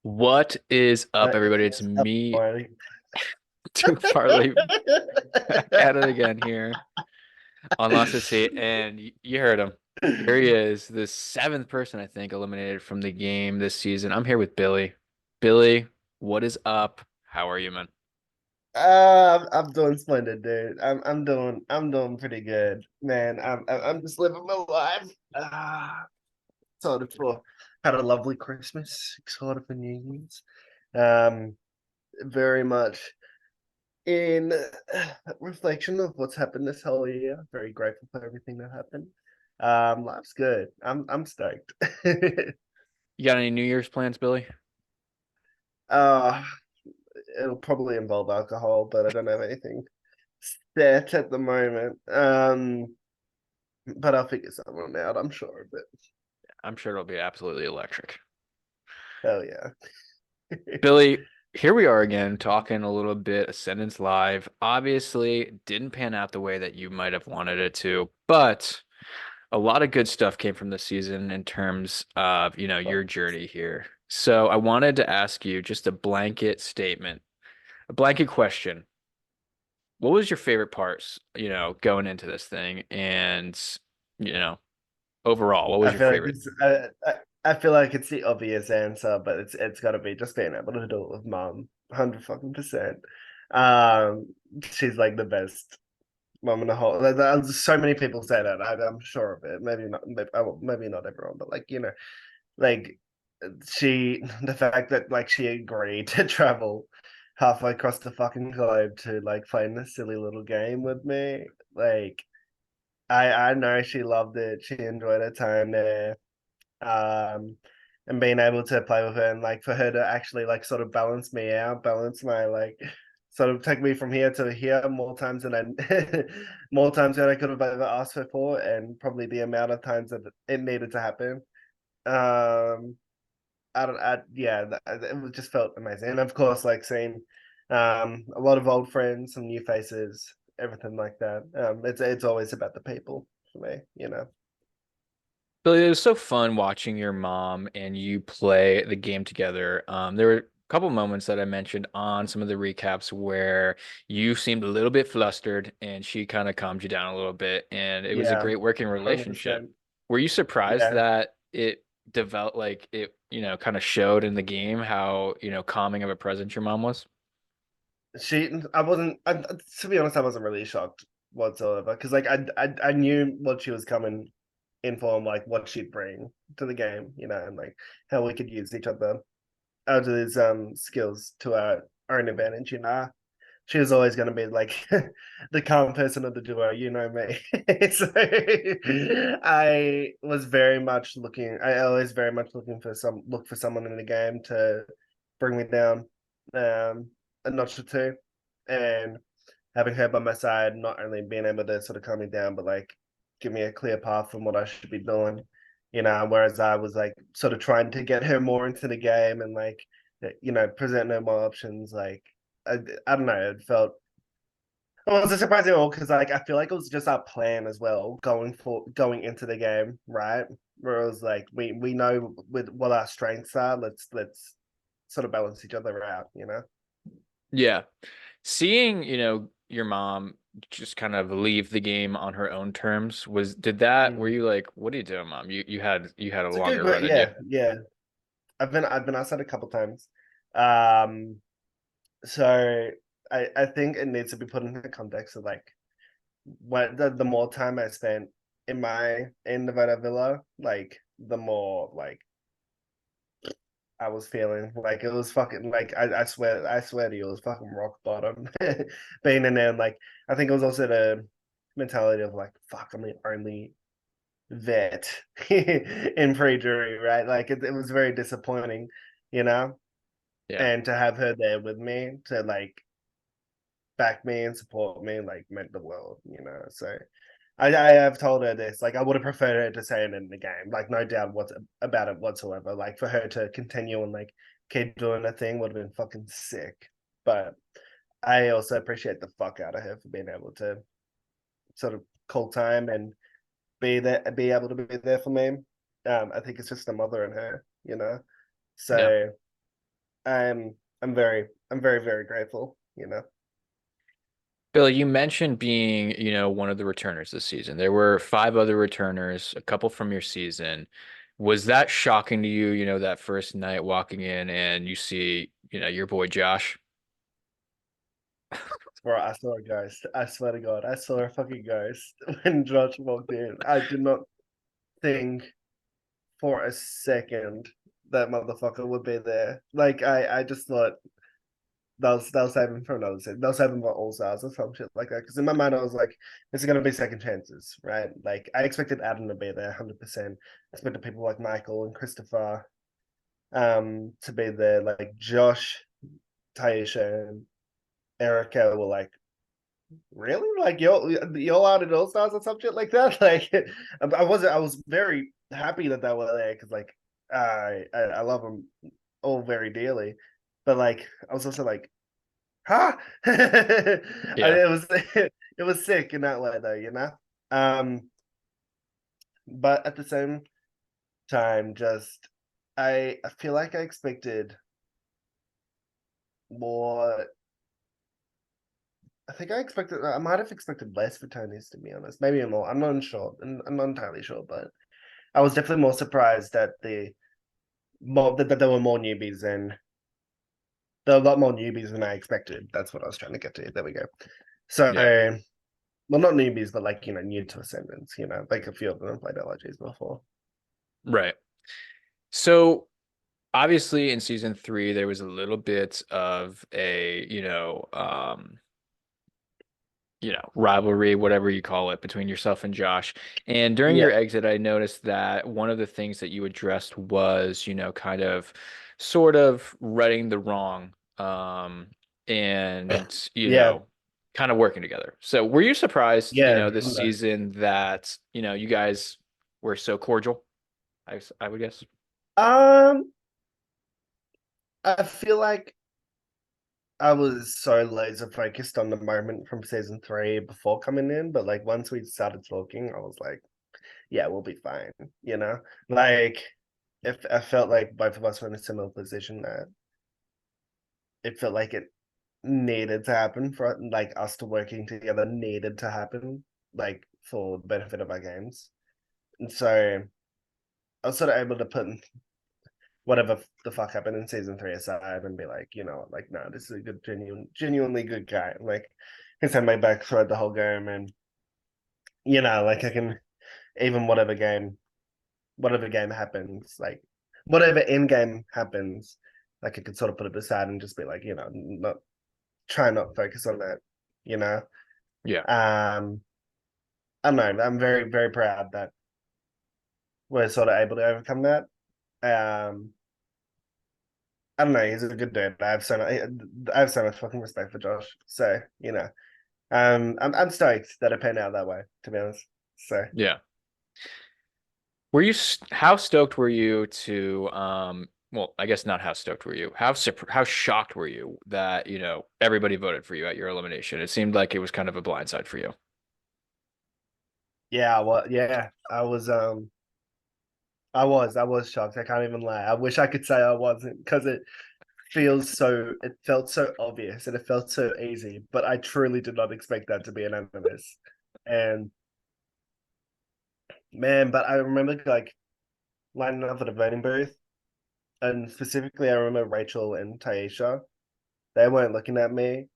What is up, everybody? It's Yes, up me, Marty. Duke Parlay, back at it again here on Lost at Sea, and you heard him. Here he is, the seventh person I think eliminated from the game this season. I'm here with Billy. Billy, what is up? How are you, man? I'm doing splendid, dude. I'm doing pretty good, man. I'm just living my life. Excited for Had a lovely Christmas. Excited for New Year's. Um, Very much in reflection of what's happened this whole year. Very grateful for everything that happened. Life's good. I'm stoked. You got any New Year's plans, Billy? uh it'll probably involve alcohol, but I don't have anything set at the moment. But I'll figure something out, I'm sure of it. I'm sure it'll be absolutely electric. Hell yeah. Billy, here we are again talking a little bit Ascendance Live. Obviously, it didn't pan out the way that you might have wanted it to, but a lot of good stuff came from this season in terms of, your journey here. So I wanted to ask you just a blanket statement, a blanket question. What was your favorite parts, going into this thing? And, you know, overall, what was I your feel like favorite? it's I feel like it's the obvious answer, but it's got to be just being able to do it with mom, 100 fucking percent. She's like the best mom in the whole. There's so many people say that. I'm sure of it. Maybe not. Maybe not everyone, but like the fact that like she agreed to travel halfway across the fucking globe to like play in this silly little game with me. Like I know she loved it. She enjoyed her time there. And being able to play with her and like for her to actually like sort of balance me out, balance my like sort of take me from here to here more times than I more times than I could have ever asked her for, and probably the amount of times that it needed to happen. Um I don't. Yeah, it just felt amazing, and of course, like seeing a lot of old friends, some new faces, everything like that. It's always about the people for me. Billy, it was so fun watching your mom and you play the game together. There were a couple moments that I mentioned on some of the recaps where you seemed a little bit flustered and she kind of calmed you down a little bit, and it was a Yeah, great working hundred relationship. percent. Were you surprised Yeah, that it developed, like it, kind of showed in the game how, calming of a presence your mom was? she. I wasn't. To be honest, I wasn't really shocked whatsoever because like I knew what she was coming in for, and like what she'd bring to the game, and like how we could use each other's skills to our own advantage. She was always going to be like the calm person of the duo, you know me. So I always very much looking for someone in the game to bring me down um, a notch or two, and having her by my side, not only being able to sort of calm me down, but like give me a clear path from what I should be doing. Whereas I was like sort of trying to get her more into the game and like present her more options. Like I, I don't know, it felt well, it was a surprising all because like I feel like it was just our plan as well going into the game, right? Where it was like we know with what our strengths are, let's sort of balance each other out. Yeah. Seeing, your mom just kind of leave the game on her own terms were Mm. you like, what are you doing, mom? You had a It's a good, longer run in you. yeah, yeah. I've been outside a couple times. Um, so I think it needs to be put in the context of like what the more time I spent in the Vita Villa, like the more like I was feeling like it was fucking like I swear to you it was fucking rock bottom being in there, and like I think it was also the mentality of like fuck, I'm the only vet in pre-jury, right? Like it was very disappointing, you know Yeah. and to have her there with me to like back me and support me like meant the world. So I have told her this, like I would have preferred her to say it in the game, like no doubt about it whatsoever, like for her to continue and like keep doing the thing would have been fucking sick. But I also appreciate the fuck out of her for being able to sort of call time and be able to be there for me. I think it's just the mother in her. Yeah. So I'm very, very grateful, you know. Billy, you mentioned being, one of the returners this season. There were five other returners, a couple from your season. Was that shocking to you, that first night walking in and you see, your boy Josh? Bro, I saw a ghost. I swear to God, I saw a fucking ghost when Josh walked in. I did not think for a second that motherfucker would be there. Like I just thought they'll save him for another season. They'll save him for All Stars or some shit like that. Because in my mind, I was like, this is gonna be second chances, right? Like I expected Adam to be there, 100%. I expected people like Michael and Christopher, to be there. Like Josh, Taisha, and Erica were like, really? Like you're out at All Stars or some shit like that? Like I was very happy that they were there because like I love them all very dearly, but like I was also like, huh? Yeah. It was it was sick in that way though, you know. Um, but at the same time, just I feel like I expected more. I think I might have expected less for Tony's, to be honest. Maybe more. I'm not sure. I'm not entirely sure, but I was definitely more surprised that that there were more newbies than there were a lot more newbies than I expected. That's what I was trying to get to. There we go. So, Yeah. well, not newbies, but like new to Ascendants. Like a few of them have played LRGs before. Right. So obviously in season three, there was a little bit of a, rivalry, whatever you call it, between yourself and Josh. And during Yeah, your exit, I noticed that one of the things that you addressed was, kind of sort of righting the wrong, and, yeah, kind of working together. So were you surprised, yeah. this season that, you guys were so cordial? I would guess. Um, I feel like I was so laser focused on the moment from season three before coming in, but like once we started talking, I was like, yeah, we'll be fine. You know, like if I felt like both of us were in a similar position that it felt like it needed to happen for like us to working together needed to happen like for the benefit of our games. And so I was sort of able to put whatever the fuck happened in season three aside and be like, like no, this is a good genuinely good guy. Like he's had my back throughout the whole game and like I can even whatever game happens, like whatever end game happens, like I could sort of put it aside and just be like, not try not focus on that, you know. Yeah. Um I don't know. I'm very, very proud that we're sort of able to overcome that. Um, I don't know. He's a good dude. I have so much fucking respect for Josh. So I'm stoked that it panned out that way. To be honest. So Yeah. How stoked were you to, well, I guess not how stoked were you? How shocked were you that, everybody voted for you at your elimination? It seemed like it was kind of a blindside for you. yeah, well, yeah, I was shocked. I can't even lie. I wish I could say I wasn't because it felt so obvious and it felt so easy, but I truly did not expect that to be unanimous. And man, but I remember like lining up at the voting booth, and specifically, I remember Rachel and Taisha. They weren't looking at me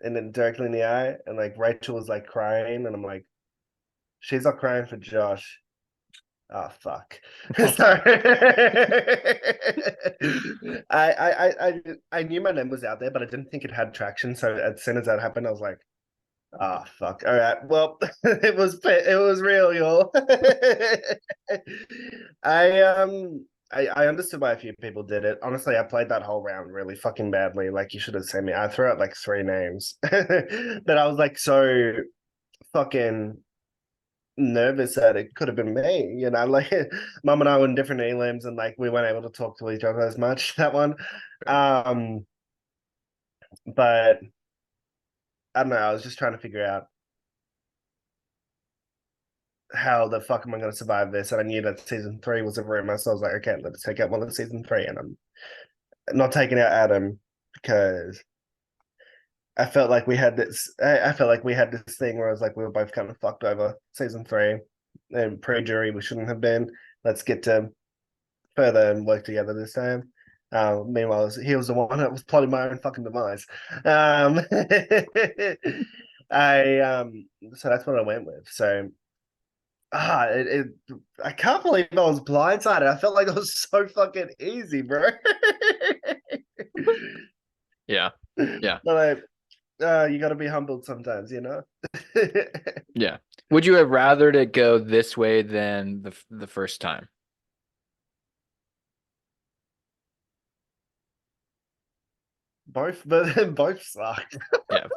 and then directly in the eye, and like Rachel was like crying, and I'm like, she's not crying for Josh. Oh fuck. So I knew my name was out there, but I didn't think it had traction. So as soon as that happened, I was like, oh fuck. All right. Well, it was real, y'all. I I understood why a few people did it. Honestly, I played that whole round really fucking badly. Like you should have seen me. I threw out like three names. But I was like so fucking nervous that it could have been me, like mom and I were in different elims and like we weren't able to talk to each other as much that one. Um, but I don't know, I was just trying to figure out how the fuck am I gonna survive this? And I knew that season three was a rumor, so I was like, okay, let's take out one of season three. And not taking out Adam because I felt like we had this. I felt like we had this thing where I was like, we were both kind of fucked over season three, and pre-jury we shouldn't have been. Let's get to further and work together this time. Meanwhile, he was the one that was plotting my own fucking demise. Um, I so that's what I went with. So I can't believe I was blindsided. I felt like it was so fucking easy, bro. Yeah. Yeah. But like, you got to be humbled sometimes, you know. Yeah. Would you have rathered it go this way than the first time? Both, but both sucked. Yeah,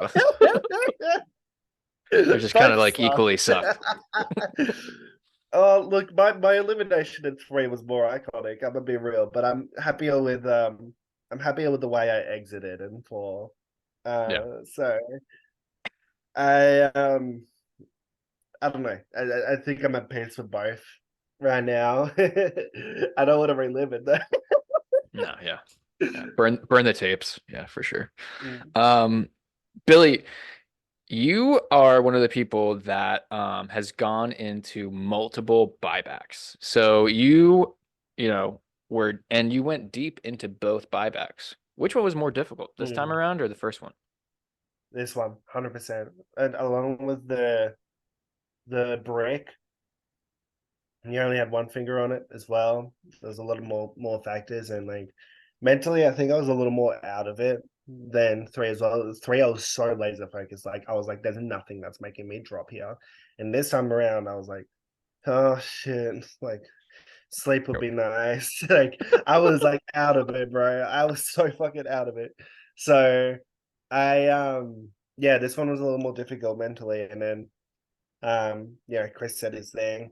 they're just kind of Both like sucked. equally sucked. Oh, look, my elimination in three was more iconic. I'm gonna be real, but I'm happier with the way I exited in four. Yeah. So I I don't know. I think I'm at peace with both right now. I don't want to relive it though. No, yeah. Yeah. Burn the tapes. Yeah, for sure. Mm. Um, Billy, you are one of the people that has gone into multiple buybacks. So you know, you went deep into both buybacks. Which one was more difficult, this time Mm. around or the first one? This one, 100%. And along with the brick, you only had one finger on it as well. There's a lot of more factors, and like mentally, I think I was a little more out of it than three as well. Three, I was so laser focused. Like I was like, there's nothing that's making me drop here. And this time around, I was like, oh shit, like sleep would be nice. Like I was like out of it, bro. I was so fucking out of it. So I yeah, this one was a little more difficult mentally, and then yeah, Chris said his thing,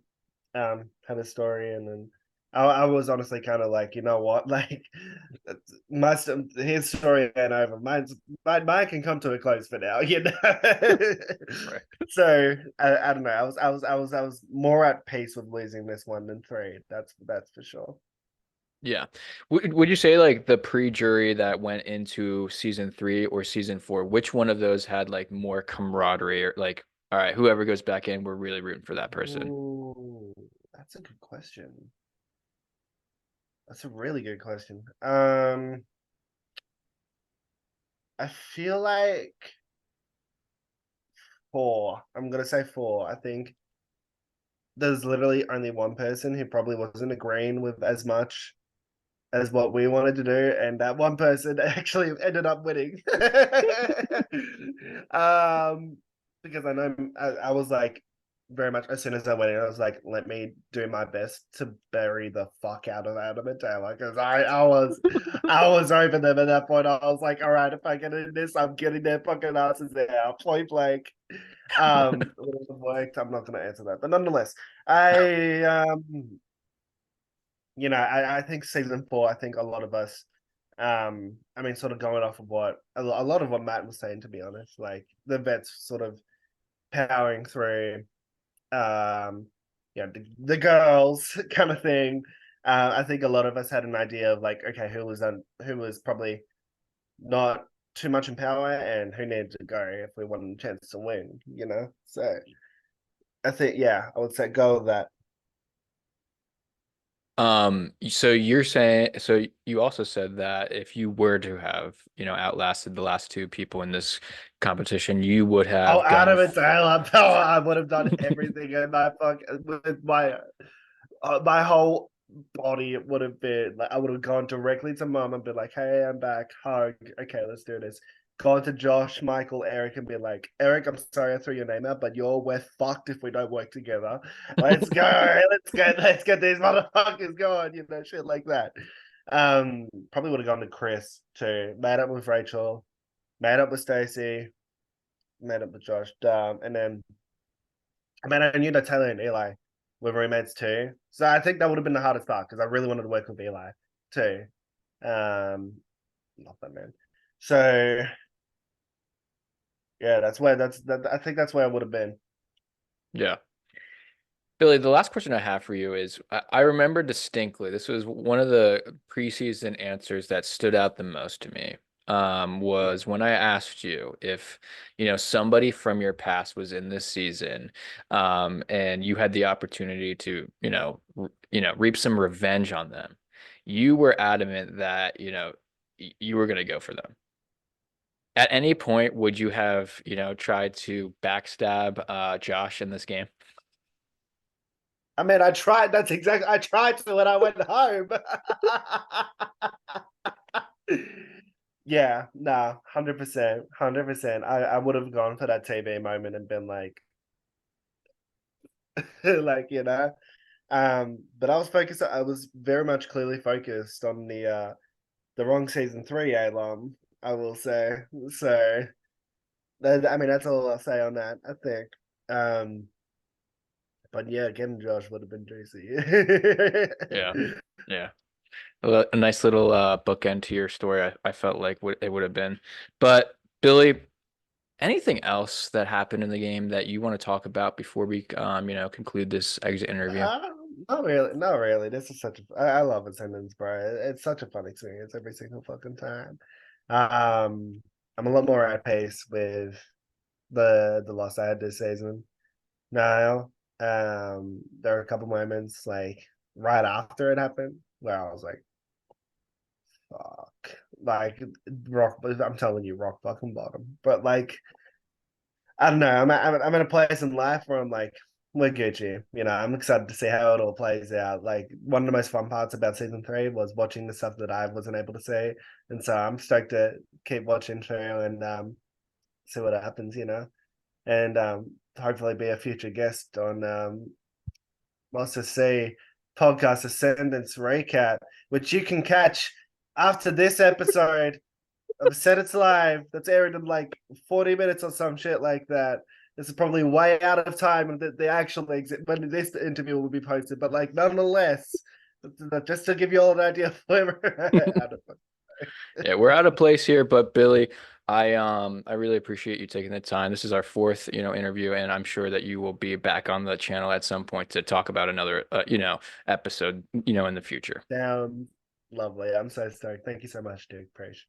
had a story, and then I was honestly kind of like, you know what, like my his story ain't over. Mine can come to a close for now, you know. Right. So I don't know. I was more at peace with losing this one than three. That's for sure. Yeah. Would you say like the pre-jury that went into season three or season four, which one of those had like more camaraderie or like, all right, whoever goes back in, we're really rooting for that person? Ooh, that's a good question. That's a really good question. I feel like four. I'm gonna say four. I think there's literally only one person who probably wasn't agreeing with as much as what we wanted to do, and that one person actually ended up winning. Because I know I was like very much as soon as I went in, I was like, let me do my best to bury the fuck out of Adam and Taylor because I was over them at that point. I was like, all right, if I get in this, I'm getting their fucking asses out, point blank. Would it have worked? I'm not gonna answer that, but nonetheless, I I think season four, I think a lot of us, I mean, sort of going off of what a lot of what Matt was saying, to be honest, like the vets sort of powering through, the girls kind of thing. I think a lot of us had an idea of like, okay, who was probably not too much in power and who needed to go if we wanted a chance to win, you know? So I think, yeah, I would say go with that. So you're saying, so you also said that if you were to have, outlasted the last two people in this competition, you would Oh, have gone. Adam and Taylor. Oh, I would have done everything in my fuck with my whole body. It would have been like I would have gone directly to mom and been like, "Hey, I'm back. Hug. Okay, let's do this." Gone to Josh, Michael, Eric, and be like, "Eric, I'm sorry I threw your name out, but we're fucked if we don't work together. Let's go. Let's get these motherfuckers going. You know, shit like that." Probably would have gone to Chris too. Made up with Rachel. Made up with Stacy, met up with Josh. And then I mean I knew that Taylor and Eli were roommates too. So I think that would have been the hardest part because I really wanted to work with Eli too. Not that man. So yeah, that's where I think that's where I would have been. Yeah. Billy, the last question I have for you is I remember distinctly, this was one of the preseason answers that stood out the most to me. Was when I asked you if, somebody from your past was in this season, and you had the opportunity to, reap some revenge on them. You were adamant that, you were going to go for them. At any point, would you have, tried to backstab Josh in this game? I mean, I tried. That's exactly. I tried to when I went home. Yeah, no, 100%, 100%. I would have gone for that TV moment and been like, like but I was focused. I was very much clearly focused on the wrong season three alum. I will say. So I mean, that's all I'll say on that. I think. Um, but yeah, again, Josh would have been juicy. Yeah. Yeah. A nice little bookend to your story, I felt like it would have been. But Billy, anything else that happened in the game that you want to talk about before we conclude this exit interview? Not really, not really. This is such a. I love attendance, bro. It's such a fun experience every single fucking time. Um, I'm a lot more at pace with the loss I had this season. Now, there are a couple moments like right after it happened where I was like, "Fuck!" Like rock. I'm telling you, rock fucking bottom. But like, I don't know. I'm in a place in life where I'm like, we're Gucci. I'm excited to see how it all plays out. Like one of the most fun parts about season three was watching the stuff that I wasn't able to see, and so I'm stoked to keep watching through and see what happens. And hopefully be a future guest on what's to say podcast Ascendance recap, which you can catch after this episode. I've said it's live. That's airing in like 40 minutes or some shit like that. This is probably way out of time and the actual exit when this interview will be posted. But like nonetheless, just to give you all an idea of where we're out of Yeah, we're out of place here, but Billy, I really appreciate you taking the time. This is our fourth, interview, and I'm sure that you will be back on the channel at some point to talk about another, episode, in the future. Sounds lovely. I'm so stoked. Thank you so much, Duke. Appreciate